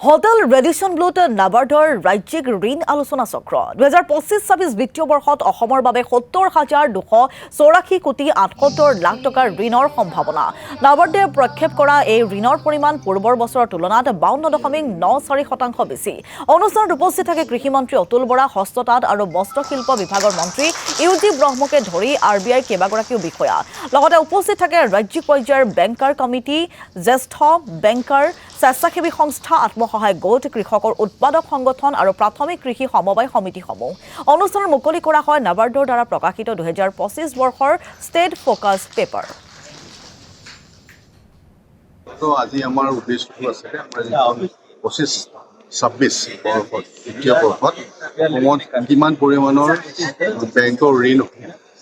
Hotel Radisson ব্লুত নাবাৰ্ডৰ ৰাজ্যিক ঋণ আলোচনা চক্ৰ 2025-26 বিত্তীয় বৰ্ষত অসমৰ বাবে 70,284 কোটি 78 লাখ টকাৰ ঋণৰ সম্ভাৱনা। নাবাৰ্ডে প্ৰক্ষেপ কৰা এই ঋণৰ পৰিমাণ পূৰ্বৰ বছৰৰ তুলনাত 52.94% বেছি। অনুষ্ঠানত উপস্থিত থাকে কৃষিমন্ত্ৰী অতুল বৰা, হস্ততাঁত আৰু বস্ত্ৰশিল্প বিভাগৰ মন্ত্ৰী ইউজি ব্ৰহ্মকে ধৰি RBIৰ কেইবাগৰাকীও বিষয়া। লগতে উপস্থিত থাকে ৰাজ্যিক পৰ্যায়ৰ বেংকাৰ কমিটি, জ্যেষ্ঠ বেংকাৰ, স্বেচ্ছাসেৱী সংস্থা, আত্মসহায়ক গোট, কৃষকৰ উৎপাদক সংগঠন আৰু প্ৰাথমিক কৃষি সমবায় সমিতিসমূহ। অনুষ্ঠানত মুকলি কৰা হয় নাবাৰ্ডৰ দ্বাৰা প্ৰকাশিত 2025 বৰ্ষৰ ষ্টেট ফ'কাছ পেপাৰ। তো আজি আমাৰ উদ্দেশ্যটো আছে আমাৰ 25-26 বৰ্ষত বিত্তীয় বৰ্ষত অসমত কিমান পৰিমাণৰ বেংকৰ ঋণ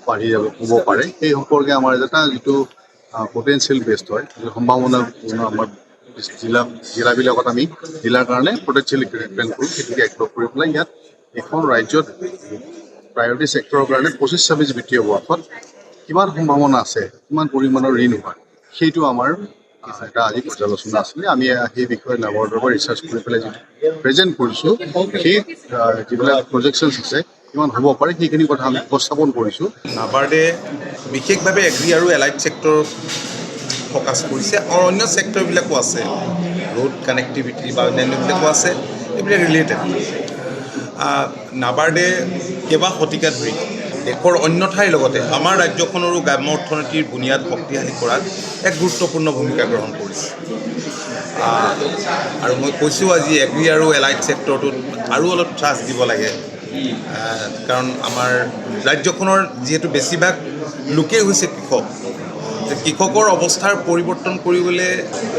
বাঢ়ি হ'ব পাৰে সেই সম্পৰ্কে আমাৰ এটা যিটো পটেঞ্চিয়েল বেষ্ট হয়, যিটো সম্ভাৱনা আমাৰ জিলাবিলাকত আমি জিলাৰ কাৰণে পটেঞ্চিয়েল প্লেন কৰোঁ, সেইটোকে এক্সপ্ল'ৰ কৰি পেলাই ইয়াত এখন ৰাজ্যত প্ৰায়ৰিটি ছেক্টৰৰ কাৰণে 25-26 বিত্তীয় বৰ্ষত কিমান সম্ভাৱনা আছে, কিমান পৰিমাণৰ ঋণ হয়, সেইটো আমাৰ এটা আজি পৰ্যালোচনা আছিলে। আমি সেই বিষয়ে নাবাৰ্ডৰ পৰা ৰিচাৰ্চ কৰি পেলাই যিটো প্ৰেজেণ্ট কৰিছোঁ, সেই যিবিলাক প্ৰজেকশ্যনছ আছে কিমান হ'ব পাৰে সেইখিনি কথা আমি উপস্থাপন কৰিছোঁ। নাবাৰ্ডে বিশেষভাৱে এগ্ৰি আৰু এলাইড ছেক্টৰ ফ'কাছ কৰিছে আৰু অন্য ছেক্টৰবিলাকো আছে, ৰোড কানেক্টিভিটি বা অন্যান্যবিলাকো আছে, এইবিলাক ৰিলেটেড। নাবাৰ্ডে কেইবা শতিকা ধৰি দেশৰ অন্য ঠাইৰ লগতে আমাৰ ৰাজ্যখনৰো গ্ৰাম্য অৰ্থনীতিৰ বুনিয়াদ শক্তিশালী কৰাত এক গুৰুত্বপূৰ্ণ ভূমিকা গ্ৰহণ কৰিছে। আৰু মই কৈছোঁ আজি এগ্ৰি আৰু এলাইড ছেক্টৰটোত আৰু অলপ থ্ৰাষ্ট দিব লাগে, কাৰণ আমাৰ ৰাজ্যখনৰ যিহেতু বেছিভাগ লোকেই হৈছে কৃষক। কৃষকৰ অৱস্থাৰ পৰিৱৰ্তন কৰিবলৈ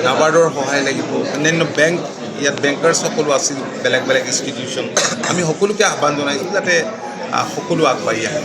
নাবাৰ্ডৰ সহায় লাগিব। অন্যান্য বেংক, ইয়াত বেংকাৰ্ছ সকলো আছিল, বেলেগ বেলেগ ইনষ্টিটিউশ্যন। আমি সকলোকে আহ্বান জনাইছোঁ যাতে সকলো আগবাঢ়ি আহে।